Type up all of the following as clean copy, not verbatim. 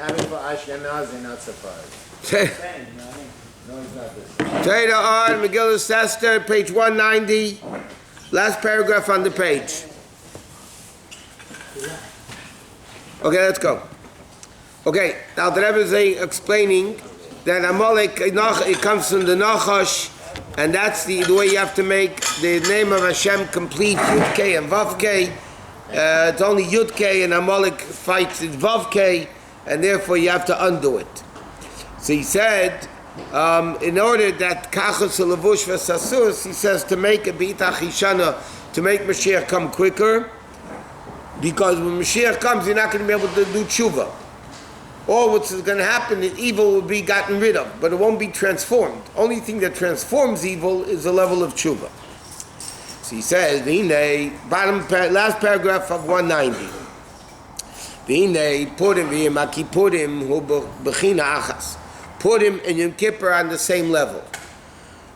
Having for Ashkenazi, not surprised. No, he's not this. Torah on Megillah Esther, page 190, last paragraph on the page. Okay, let's go. Okay, now the Rebbe is explaining that Amalek, it comes from the Nachash, and that's the way you have to make the name of Hashem complete, Yud K and Vav K. It's only Yud K, and Amalek fights in Vav K, and therefore you have to undo it. So he said, in order that Kachos Levush V'Sasus, he says to make a B'itach Hishana, to make Mashiach come quicker, because when Mashiach comes, you're not going to be able to do tshuva. All what's going to happen is evil will be gotten rid of, but it won't be transformed. Only thing that transforms evil is the level of tshuva. So he says, last paragraph of 190. Purim and Yom Kippur on the same level.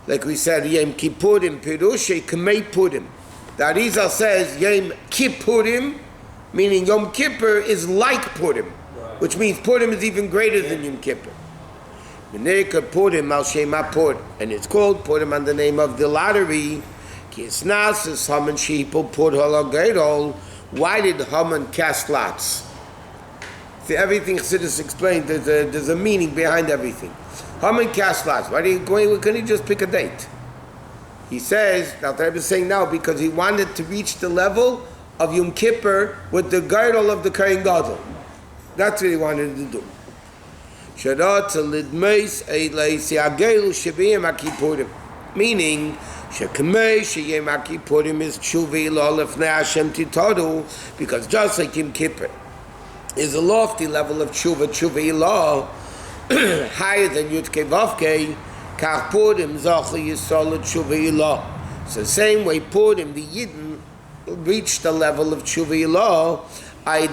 Like we said, Yom Kippurim, Pirushe, Kamei Purim. The Arizal says, Yom Kippurim, meaning Yom Kippur is like Purim, which means Purim is even greater than Yom Kippur. Purim al Shema Purim, and it's called Purim on the name of the lottery. Why did Haman cast lots? See, everything Chassidus explained, there's a meaning behind everything. Haman cast lots. Why couldn't he just pick a date? He says, now the Rebbe is saying now, because he wanted to reach the level of Yom Kippur with the girdle of the Kohen Gadol. That's what he wanted to do. Meaning, because just like Yom Kippur is a lofty level of tshuva ilah, higher than Yud Kei Vav Kei, Kach Purim Zochel Yisrael tshuva ilah. So the same way Purim, the Yidden reached the level of tshuva ilah,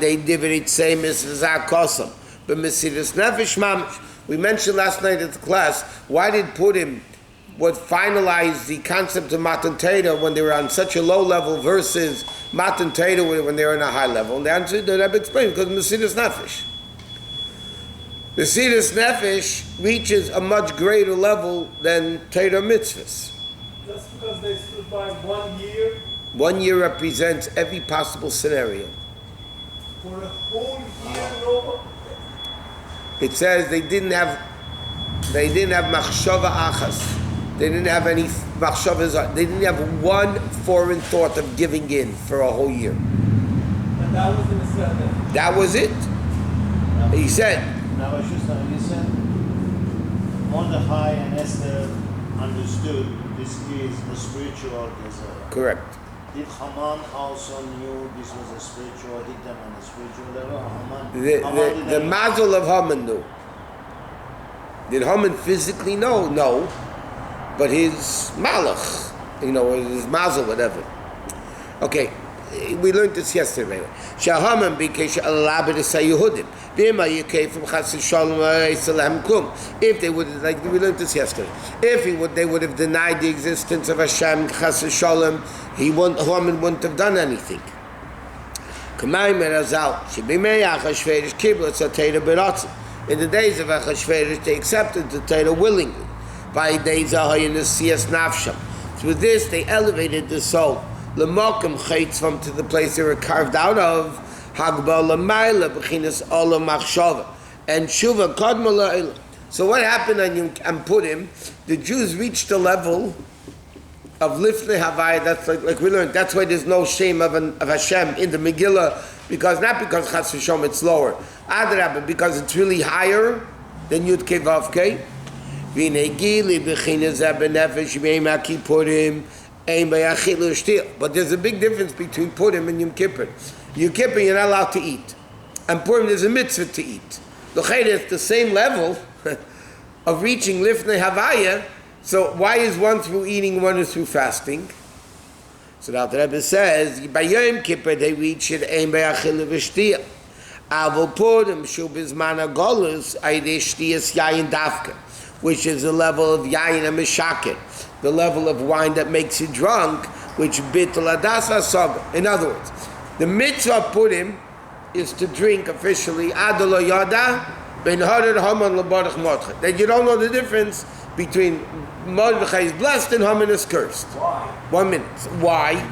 they divided same as Zakosam. But Mesiras Nefesh Mamash, we mentioned last night at the class, why did Purim would finalize the concept of Matan Torah when they were on such a low level versus Matan Torah when they were on a high level? And the answer that I've explained, because Mesiras Nefesh. Mesiras Nefesh reaches a much greater level than Torah mitzvahs. That's because they stood by 1 year? 1 year represents every possible scenario. For a whole year, no? It says they didn't have machshava achas. They didn't have any machshavas. They didn't have one foreign thought of giving in for a whole year. And that was in the Seder. That was it. He said. Now, Shusterman, he said, Mordechai and Esther understood this is a spiritual desire. Correct. Did Haman also knew this was a spiritual, did them on a spiritual level? The mazel of Haman knew. Did Haman physically know? No. But his malach, his mazel, whatever. Okay, we learned this yesterday. Shahaman bikesh alabed sayyudim. Bima yekei from chas shalom salam klum. If they would, like we learned this yesterday, they would have denied the existence of Hashem chas shalom. Haman wouldn't have done anything. K'mayim erazal shebimei Achashverosh kibla tzatera beratzim. In the days of Achashverosh, they accepted the Torah willingly. By days Siyas Nafsham. Through this, they elevated the soul. L'mokum chaytzvam to the place they were carved out of. Hagbal l'mayla b'chinas olam machshava. And Shuva kodma la'ila. So what happened on Purim? The Jews reached the level of Lifnei Havaya. That's like we learned. That's why there's no shame of Hashem in the Megillah. Not because Chas v'Shalom it's lower. Adrabah, because it's really higher than Yud Kei Vav Kei. But there's a big difference between Purim and Yom Kippur. Yom Kippur you're not allowed to eat, and Purim there's a mitzvah to eat. It's the same level of reaching Lifnei Havaya. So why is one through eating, one is through fasting? So now the Rebbe says by Yom Kippur they reach it ein b'achil v'shtia. Avol Purim shu b'zman hagolus aydei shtiyas yayin dafka, which is the level of yayin and mishaket, the level of wine that makes you drunk, which bittul adas hasaga. In other words, the mitzvah of Purim is to drink officially adolo yada Ben Hadar Haman LeBarach Mordechai. That you don't know the difference between Mordechai is blessed and Haman is cursed. Why? 1 minute. Why?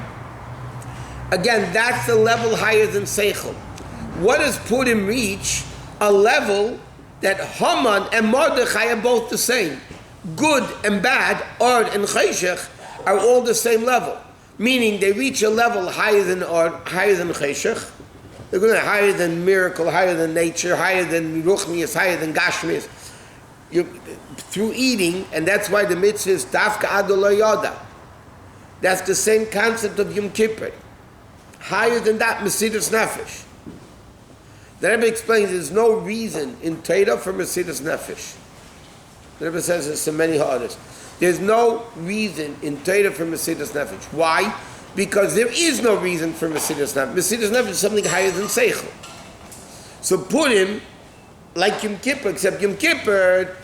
Again, that's a level higher than Seichel. What does Purim reach? A level that Haman and Mordechai are both the same. Good and bad, Ard and Cheshech, are all the same level. Meaning they reach a level higher than Ard, higher than Cheshech. They're going to higher than miracle, higher than nature, higher than Ruchnius, higher than Gashmius. Through eating, and that's why the mitzvah is Dafka Adolay Yoda. That's the same concept of Yom Kippur. Higher than that, Mesidas Nefesh. The Rebbe explains there's no reason in Torah for Mesidas Nefesh. The Rebbe says this to many others. There's no reason in Torah for Mesidas Nefesh. Why? Because there is no reason for Mesidas Nefesh. Mesidas Nefesh is something higher than Seichel. So Purim, like Yom Kippur, except Yom Kippur,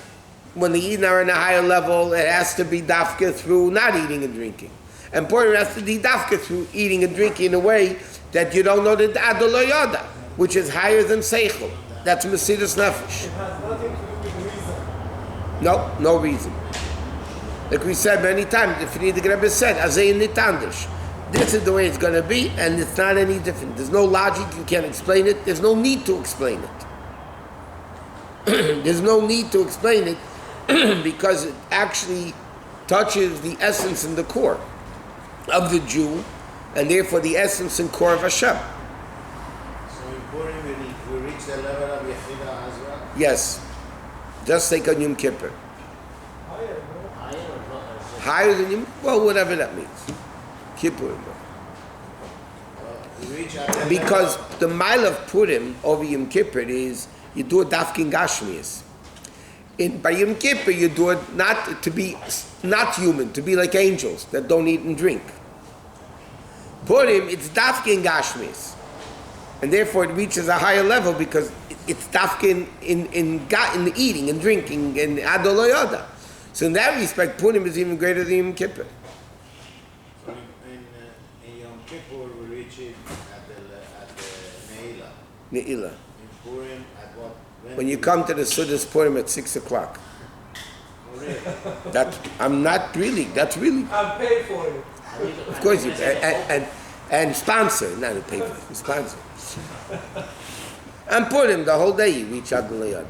when the eating are in a higher level, it has to be dafka through not eating and drinking. And Purim has to be dafka through eating and drinking in a way that you don't know the Adolay Yoda, which is higher than Seichel. That's Mesidas Nefesh. It has nothing to do with reason. No reason. Like we said many times, the Friedrich Rebbe said, Azay Nitandish. This is the way it's going to be, and it's not any different. There's no logic, you can't explain it. There's no need to explain it. There's no need to explain it because it actually touches the essence and the core of the Jew, and therefore the essence and core of Hashem. So in Purim we reach the level of Yechida as well? Yes. Just like on Yom Kippur. Higher, no? Higher or not? Higher than Yom, well, whatever that means. Kippur. We reach at the Because level the mile of Purim over Yom Kippur is you do a dafkin gashmias. By Yom Kippur you do it not to be not human, to be like angels that don't eat and drink. Purim, it's dafkin gashmias, and therefore it reaches a higher level because it's dafkin in eating and drinking and adolay yoda. So in that respect, Purim is even greater than Yom Kippur. So in Yom Kippur we reach it at the Ne'ilah. Ne'ilah. In Purim at what? When you come to the Sudas Purim at 6 o'clock. Oh, really? I'm not really. That's really. I'm paid for it. Of course, you and sponsor, not a paper, sponsor. And Purim the whole day. You reach out the Leon.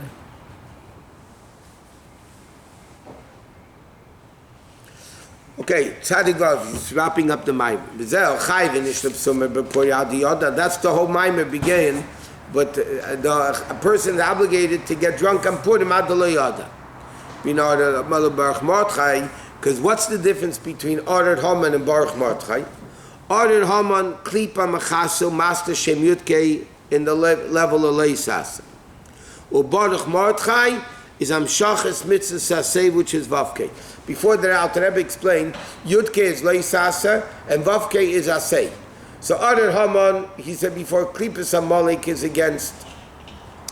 Okay, Tzadik Vav, he's wrapping up the Maamar. That's the whole Maamar began. But a person is obligated to get drunk and Purim ad Yada. You know, the Baruch Mordechai, because what's the difference between Ordered Haman and Baruch Mordechai? Ordered Haman, Klipa Machasu, Master Shem Yudke, in the level of Leisasa. Baruch Mordechai is Amshachas Mitzvah Saseh, which is Vavke. Before that, Alter Rebbe explained, Yudke is Leisasa and Vavke is Aseh. So Ordered Haman, he said before, Klipas Amalek is against,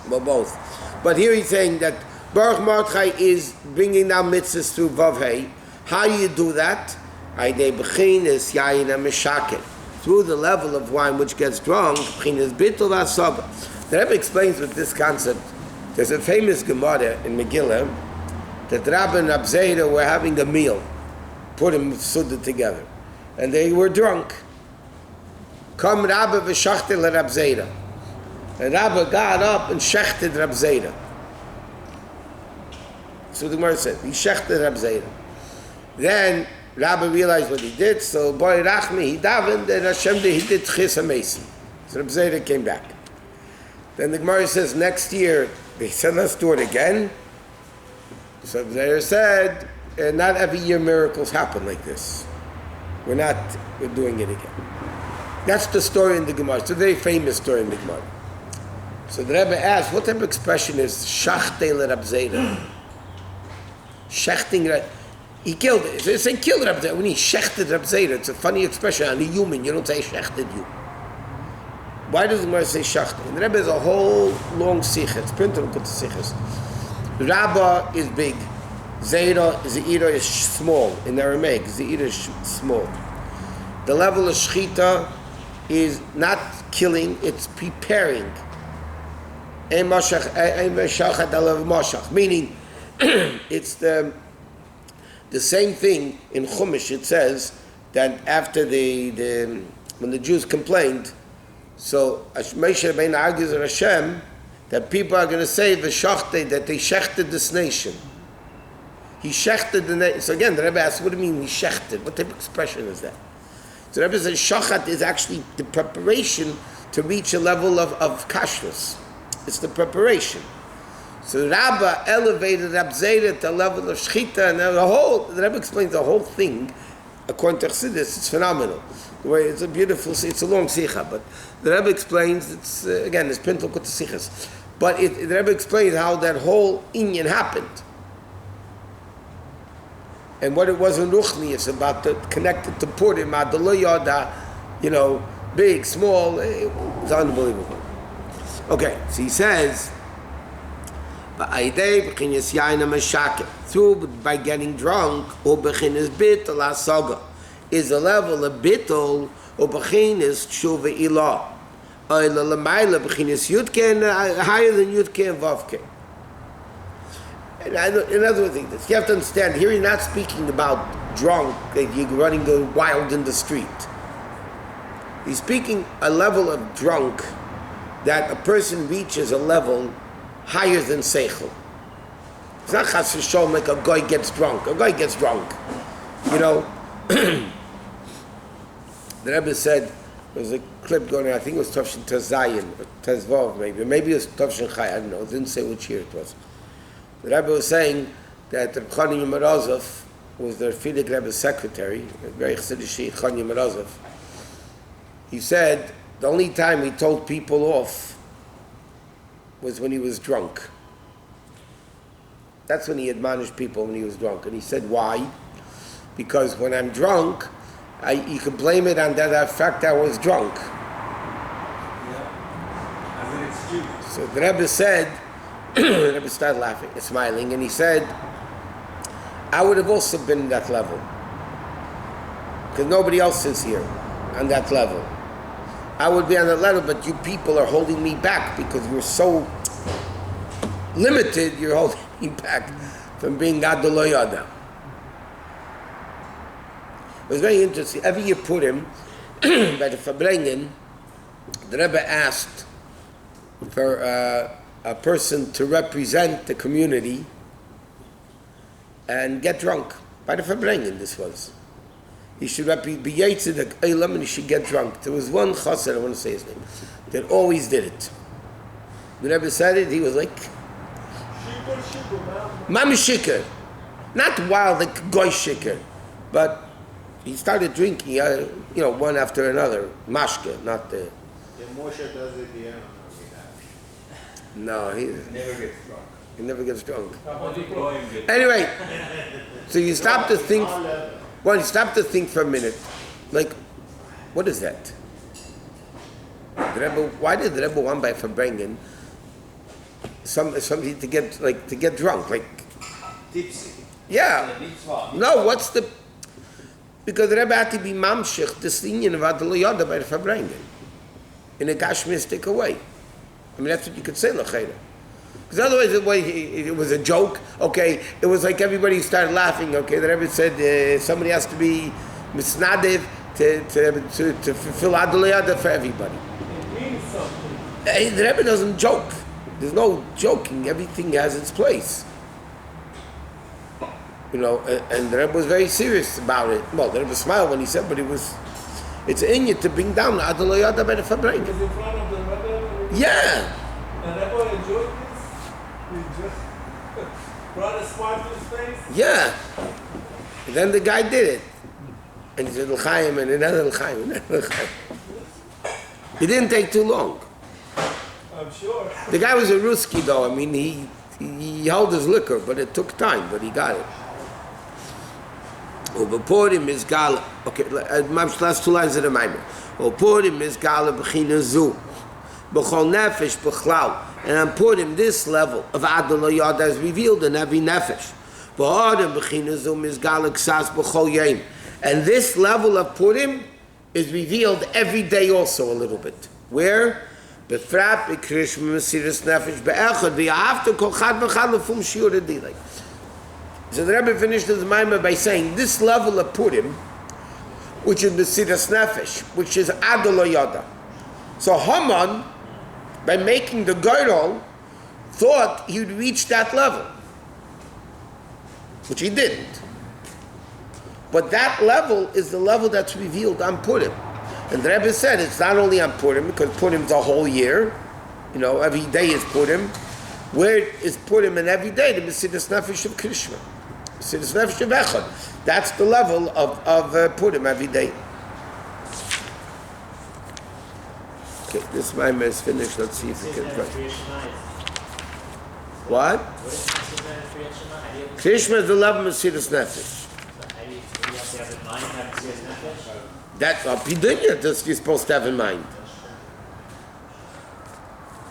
well, both. But here he's saying that Baruch Mordechai is bringing down mitzvahs through Vavhei. How do you do that? Through the level of wine which gets drunk, the Rebbe explains with this concept. There's a famous Gemara in Megillah that Rabbi and Rabbi Zera were having a meal, put them Suda together, and they were drunk. Come Rabbi v'shachtel Rabbi Zera. And Rabbi got up and shechted Rabbi Zera. So the Gemara said, he shechted Rabbi Zera. Then Rabbi realized what he did, so boy Rachmi, he davened, and Hashem he did Chis HaMesim. So Rabbi Zera came back. Then the Gemara says, next year, they said, let's do it again. So Rabbi Zera said, not every year miracles happen like this. We're doing it again. That's the story in the Gemara. It's a very famous story in the Gemara. So the Rebbe asked, what type of expression is Shachtei Rabbi Zera? Shechting, he killed it. So they say killed Rabbi Zera. When he shechted Rabbi Zera, it's a funny expression on a human. You don't say shechted you. Why does the Gemara say shechted? And the Rebbe has a whole long sikh. It's printed on the sikhs. Rabba is big. Zera, Zeira is small. In Aramaic, Zeira is small. The level of shechita is not killing, it's preparing. Ein Meshachat alav Mashach. Meaning, it's the same thing in Chumash. It says that after when the Jews complained, so Moshe Rabbeinu argues with Hashem that people are going to say that they shechted this nation. He shechted the nation. So again, the Rebbe asks, what do you mean he shechted? What type of expression is that? So the Rebbe says shachat is actually the preparation to reach a level of kashrus. It's the preparation. So Rabbah elevated Rab Zera to a level of shchita, and the Rebbe explains the whole thing. According to Chassidus, it's phenomenal. The way it's a long sikha, but the Rebbe explains, it's again, it's pintel kut sikhas. But the Rebbe explains how that whole inyan happened. And what it was in Ruchni, it's about connected to Purim, big, small, it's unbelievable. Okay, so he says, through by getting drunk, is a level of bittul, or bechinis tshuva ilah. Higher than Yudke and Vavke. In other words, you have to understand, here he's not speaking about drunk, that you're running wild in the street. He's speaking a level of drunk that a person reaches a level higher than seichel. It's not chas v'sholom like a guy gets drunk. A guy gets drunk. The Rebbe said, there was a clip going on, I think it was Tavshin Tazayin, or Tezvov maybe it was Tavshin Chai, I don't know, it didn't say which year it was. The Rebbe was saying that Reb Chani Morozov was the Fidik Rebbe's secretary, a very Chassidish Chani Morozov. He said the only time he told people off was when he was drunk. That's when he admonished people, when he was drunk. And he said, why? Because when I'm drunk, you can blame it on that fact I was drunk. Yeah. As an excuse. So the Rebbe said, the Rebbe started laughing and smiling, and he said, I would have also been in that level. Because nobody else is here on that level. I would be on that level, but you people are holding me back because you're so limited, you're holding me back from being Gadol Lo Yada. It was very interesting. Every year Purim, by the Fabrengen, the Rebbe asked for a person to represent the community and get drunk. By the Fabrengen, this was. He should be Yitzid Eilam and he should get drunk. There was one chassid, I want to say his name, that always did it. The Rebbe said it, he was like, Mami Shikar. Not wild like Goy Shikar, but he started drinking, one after another. Mashke, not the... Moshe does it here. No, he Never gets drunk. He never gets drunk. Only Goyim get Anyway, so you stop to think. Well, you stop to think for a minute. Like, what is that? Why did the Rebbe want by Fabrengen somebody to get drunk? Like, tipsy. yeah. No, what's the? Because the Rebbe had to be mamshich this thing of Adol Yoda by the Fabrengen in a gashmistic way. I mean, that's what you could say, l'chayra. Because otherwise, it was a joke. Okay, it was like everybody started laughing. Okay, the Rebbe said somebody has to be misnadev to fulfill Adol Yoda for everybody. It means something. The Rebbe doesn't joke. There's no joking. Everything has its place. And the Rebbe was very serious about it. Well, the Rebbe smiled when he said, but it's in you to bring down the Adol Yoda by the Fabrengen. It was in front of the Rebbe. Yeah. And Rebbe enjoyed this. He just brought a smile to his face. Yeah. And then the guy did it. And he said, L'chaim, and another L'chaim, and another L'chaim. It didn't take too long. I'm sure. The guy was a Ruski, though. I mean, he held his liquor, but it took time, but he got it. Purim is Gala. Okay, last two lines of the Maamar. Purim is Gala b'china zu. B'chol nefesh b'chlal. And on Purim, this level of Adol Yoda is revealed in every nefesh. B'odem b'china zu is Gala ksas b'chol yom. And this level of Purim is revealed every day also a little bit. Where? Befrat b'krishma mesiras nefesh be'echad v'yahavta kol chad v'chad l'fum shiur adilei. So the Rebbe finished his Maamar by saying this level of Purim, which is mesiras nefesh, which is adol yada. So Haman, by making the girdle, thought he would reach that level, which he didn't. But that level is the level that's revealed on Purim. And the Rebbe said it's not only on Purim, because Purim's a whole year. You know, every day is Purim. Where is Purim in every day? The Mesiras Nefesh of Krishma. Mesiras Nefesh of Echad. That's the level of Purim every day. Okay, this Maamar is finished. Let's see if we can try. What? Krishma is the level of Mesiras Nefesh. That's a pidunya that you're supposed to have in mind.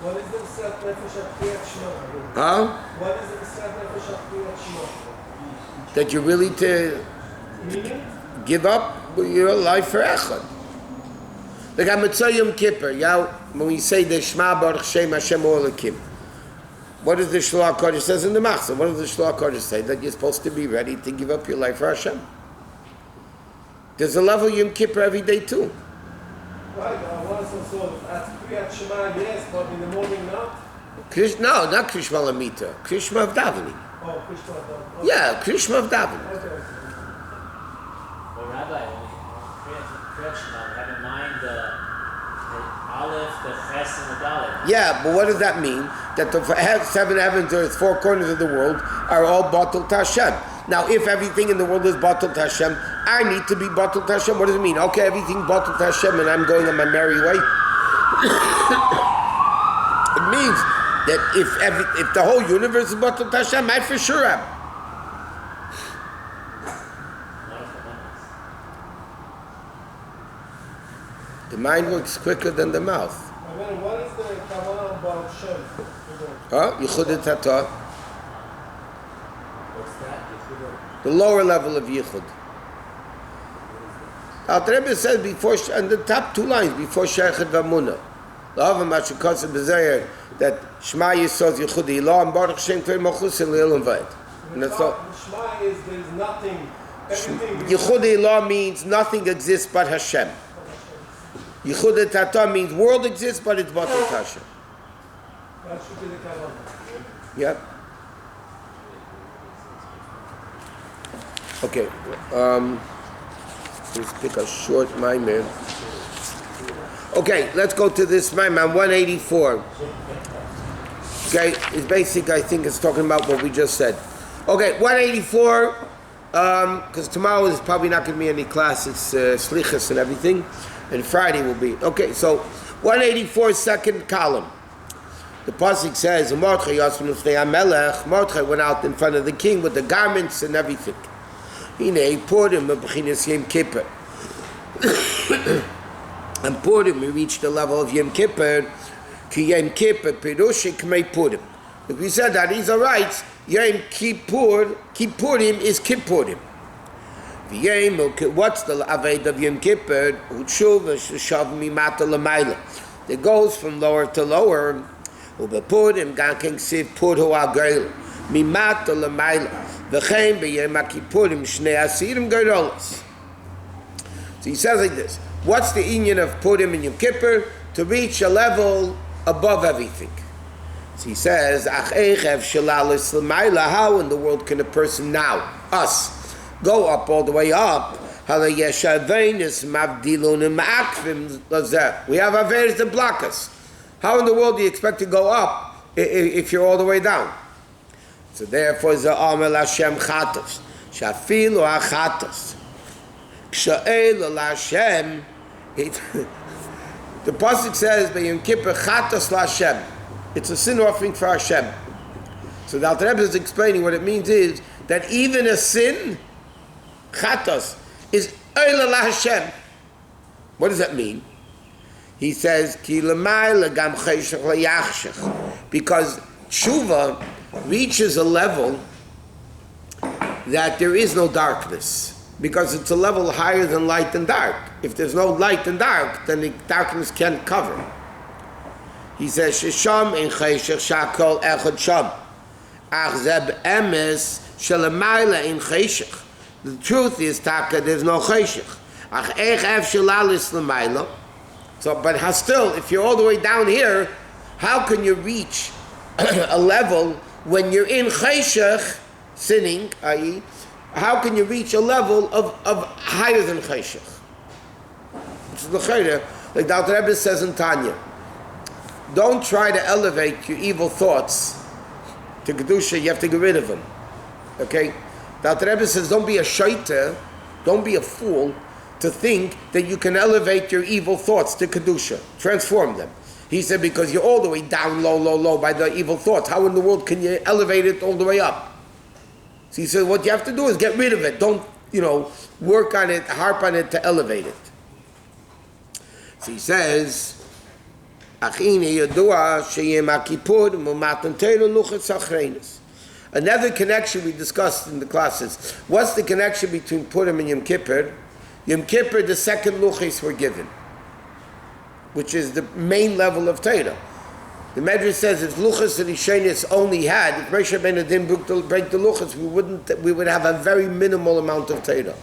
What is the Mesiras Nefesh of Kriyat Shema? Huh? What is the Mesiras Nefesh of Kriyat Shema? That you're willing to give up your life for Echad. Like on Mitzvah Yom Kippur, when we say the Shema Baruch Shem Hashem Olakim, what does the Shlach Kodesh says in the Machzor? What does the Shlach Kodesh say? That you're supposed to be ready to give up your life for Hashem. There's a level Yom Kippur every day too. Right, what is also at Kriyat Shema, yes, but in the morning not? No, not Krishma Lamita. Krishma of davening. Oh, Krishma. Okay. Yeah, Krishma of davening. Okay. Well, Rabbi, when we Kriyat Shema, have in mind the Aleph, the Ches, and the Dalet. Yeah, but what does that mean? That the seven heavens, or the four corners of the world, are all Batul Tashem. Now, if everything in the world is Batul Tashem, I need to be Batul Tashem. What does it mean? Okay, everything Batul Tashem, and I'm going on my merry way. It means that if the whole universe is Batul Tashem, I for sure am. The mind works quicker than the mouth. What is the Kavanah about Shem? Huh? Yichud Tata. What's that? The lower level of Yichud. Al Rebbe says before, on the top two lines, before Sheikhad V'Amunah, that Shema Yisod Yichud Ilah and Baruch Shem Kver Malchus and Leil and Vayed. And that's all. Shema is there is nothing. Everything. Yichud Ilah means nothing exists but Hashem. Yichud Tata means world exists but it's Batul Tashem. That should be the Kavanah. Yep. Okay. Let's pick a short Maamar. Okay, let's go to this Maamar, 184. Okay, it's basic, I think it's talking about what we just said. Okay, 184, because tomorrow is probably not going to be any class, it's Slichas and everything, and Friday will be. Okay, so 184, second column. The pasuk says, Mordechai went out in front of the king with the garments and everything. He poured him a b'chinas Yom Kippur. And Purim, we reached the level of Yom Kippur. Ki Yom Kippur pirush k'mei Purim. If we said that, these are rights. Yom Kippur, Kippurim is Kippurim. What's the aved of Yom Kippur? Utshuv v'shav mimata l'mayla. It goes from lower to lower. Ubepurim ganking siv pur hu agreil. Mimata l'mayla. V'chein b'yom Kippurim shnei asirim gerolos. So he says like this. What's the inyan of Purim and Yom Kippur? To reach a level above everything. So he says, how in the world can a person now, us, go up all the way up? We have Averes that block us. How in the world do you expect to go up if you're all the way down? So therefore, the Amel Hashem Chatos, Shafilu HaChatos, Ksha'el Hashem. The pasuk says, "B'Yom Kippur Chatos LaHashem." It's a sin offering for Hashem. So the Alter Rebbe is explaining what it means is that even a sin, Chatos, is Oila LaHashem. What does that mean? He says, "Ki l'mayla gam cheshach layachshach," because tshuva reaches a level that there is no darkness. Because it's a level higher than light and dark. If there's no light and dark, then the darkness can't cover. He says, Shesham in Cheshach Shakol Echad Sham. Ach Zeb Emes Shalamayla in Cheshach. The truth is, Taka, there's no Cheshach. Ach Ech Ef Shalalis Lamayla. So, but still, if you're all the way down here, how can you reach a level when you're in Cheshach, sinning, i.e., how can you reach a level of higher than Cheshach? Which is the Chayre, like Dr. Rebbe says in Tanya. Don't try to elevate your evil thoughts to Kedusha, you have to get rid of them. Okay? Dr. Rebbe says, don't be a shaita, don't be a fool to think that you can elevate your evil thoughts to Kedusha, transform them. He said, because you're all the way down low by the evil thoughts. How in the world can you elevate it all the way up? So he said, what you have to do is get rid of it. Don't, work on it, harp on it to elevate it. So he says, another connection we discussed in the classes. What's the connection between Purim and Yom Kippur? Yom Kippur, the second luchos were given, which is the main level of Torah. The Medrash says if luchos and Rishonis only had, if Moshe Rabbeinu didn't break the luchos, we would have a very minimal amount of Torah.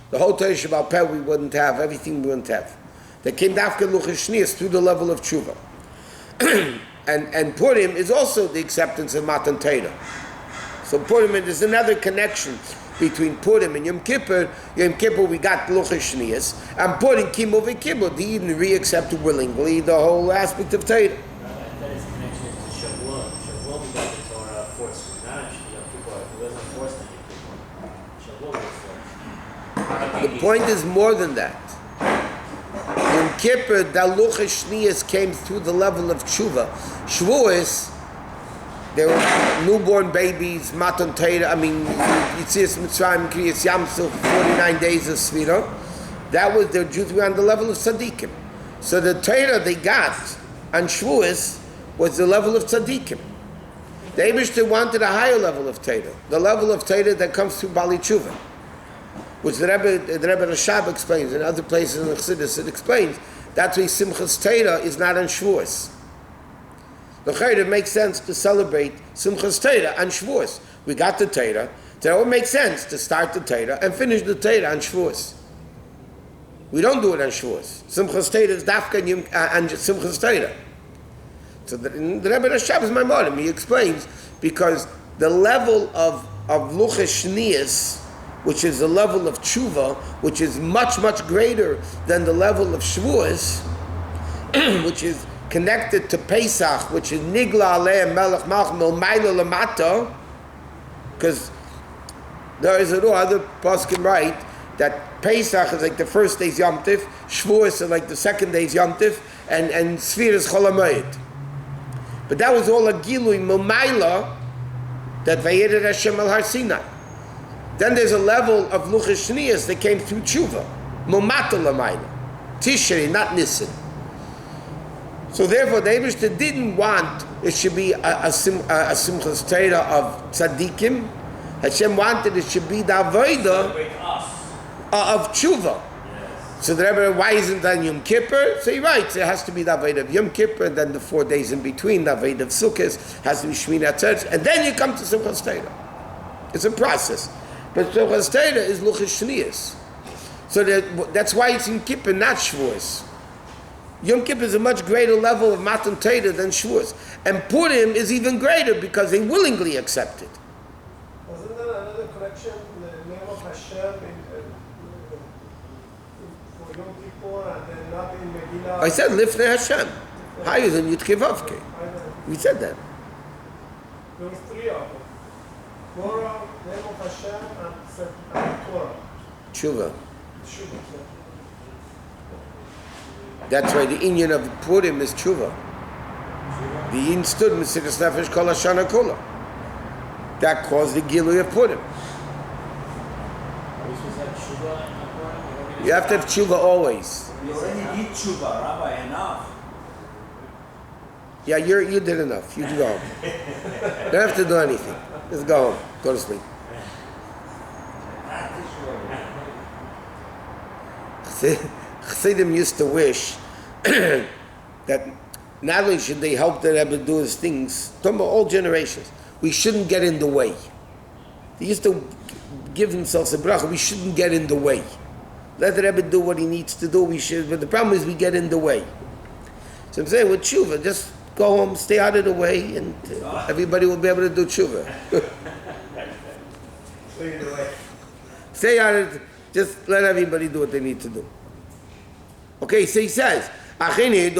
The whole Torah Shabbat Peh we wouldn't have, everything we wouldn't have. They came after luchos shnias through the level of tshuva. and Purim is also the acceptance of Matan Torah. So Purim is another connection between Purim and Yom Kippur. Yom Kippur we got luchos shnias, and Purim kimu v'kimu. They even re-accepted willingly the whole aspect of Torah. That is connection to Shavuot. Shavuot we got the Torah forcefully. Not actually Yom Kippur. It wasn't forced on Yom Kippur. Shavuot was forced. The point is more than that. Yom Kippur, the luchos shnias came through the level of tshuva. Shavuos, there were newborn babies, Matan Torah, Yitzias Mitzrayim, Kriyas Yamsuf, 49 days of Svirah. That was their Jews were on the level of tzaddikim. So the Torah they got on Shavuos was the level of tzaddikim. The Eibishter wanted a higher level of Torah, the level of Torah that comes through Bali Tshuva, which the Rebbe Rashab explains, in other places in the Chassidus it explains, that's why Simchas Torah is not on Shavuos. The Chayre makes sense to celebrate Simchas Torah on Shavuos. We got the Torah, so it would make sense to start the Torah and finish the Torah on Shavuos. We don't do it on Shavuos. Simchas Torah is dafka on Simchas Torah. So the Rebbe Rashab is Maamar. He explains because the level of luchos shnias, which is the level of tshuva, which is much, much greater than the level of Shavuos, which is connected to Pesach, which is Nigla Aleh Melech Malchmel Maila Lamata, because there is other poskim write that Pesach is like the first day's Yom Tif, Shavuos is like the second day's Yom Tif, and Sfir is Chol HaMoed. But that was all a Gilui Momaila that Vayered Hashem al Har Sinai. Then there's a level of luchos shnias that came through tshuva, Momata Lamaila, Tishrei, not Nisan. So therefore, the Eibishter didn't want it should be a Simchas Torah of tzaddikim. Hashem wanted it should be the avodah of tshuva. Yes. So the Rebbe, why isn't that Yom Kippur? So he writes, it has to be the avodah of Yom Kippur, and then the 4 days in between, the avodah of Sukkot, has to be Shmini Atzeres, and then you come to Simchas Torah. It's a process. But Simchas Torah is luchos shnias. So that's why it's Yom Kippur, not Shavuos. Yom Kippur is a much greater level of Matan Torah than Shavuos. And Purim is even greater because they willingly accept it. Wasn't there another correction, the name of Hashem for Yom Kippur and then not in Megillah? I said Lifnei Hashem, higher than Yud Kei Vav Kei. We said that. There was 3 of them. Torah, name of Hashem, and Torah. Tshuva. Tshuva. That's why the inyan of Purim is tshuva. The yin stood Mesiras Nefesh Kol Hashana Kula. That caused the Gilui of Purim. You have to have tshuva always. You already did tshuva, Rabbi, enough. Yeah, you did enough. You can go home. Don't have to do anything. Just go home. Go to sleep. Chassidim used to wish that not only should they help the Rebbe do his things, talking about all generations, we shouldn't get in the way. He used to give himself a bracha, we shouldn't get in the way. Let the Rebbe do what he needs to do, we should, but the problem is we get in the way. So I'm saying with tshuva, just go home, stay out of the way, and everybody will be able to do tshuva. Stay out of, just let everybody do what they need to do. Okay, so he says, Achenu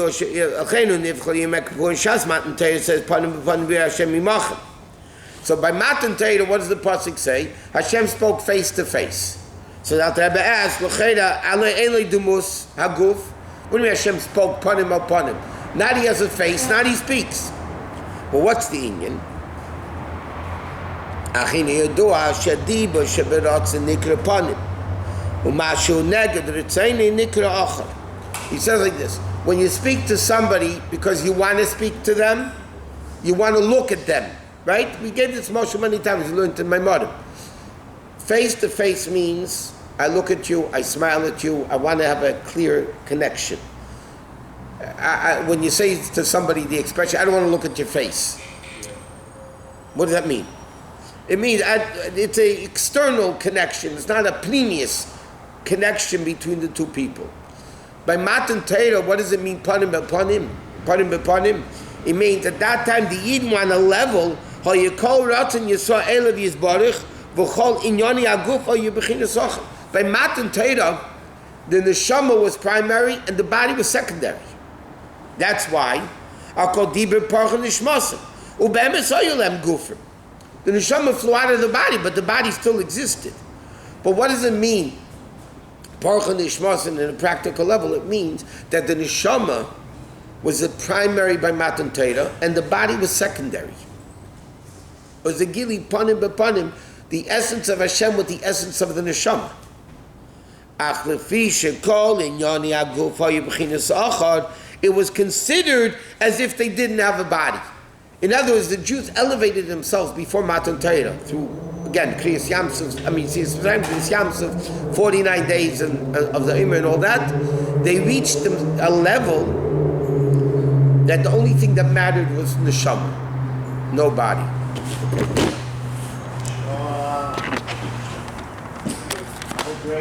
Shas Matan Torah says, Hashem Imachem. So by Matan Torah, what does the pasuk say? Hashem spoke face to face. So that the Rebbe asked, L'cheira ale ele dumus haguf. What do you mean Hashem spoke panim upon him? Not he has a face, not he speaks. Well, what's the inyan? Achinu yedua shadiba sheberatz nikra panim. Umashu neged ritzaini nikra achar. He says like this: when you speak to somebody because you want to speak to them, you want to look at them, right? We get this Moshe many times. We learned in my mother. Face to face means I look at you, I smile at you, I want to have a clear connection. When you say to somebody the expression, I don't want to look at your face. What does that mean? It means it's an external connection. It's not a pneumius connection between the two people. By Matan Torah, what does it mean? Panim b'panim. Panim b'panim. It means at that time the Yidden were on a level. Hayekol ratzon yisrael elav yisbarich v'chol inyoni aguf hayebechin sochel. By Matan Torah, the neshama was primary and the body was secondary. That's why I call dibur parcha nishmasim ubemes hayolem gufrim. The neshama flew out of the body, but the body still existed. But what does it mean? Parcha nishmasim in a practical level, it means that the neshama was the primary by Matan Torah, and the body was secondary. It was the gili panim b'panim, the essence of Hashem with the essence of the neshama. It was considered as if they didn't have a body. In other words, the Jews elevated themselves before Matan Torah through, again, Kriyas Yamsuf, Kriyas Yamsuf, 49 days of the Imr and all that. They reached a level that the only thing that mattered was neshama, no body.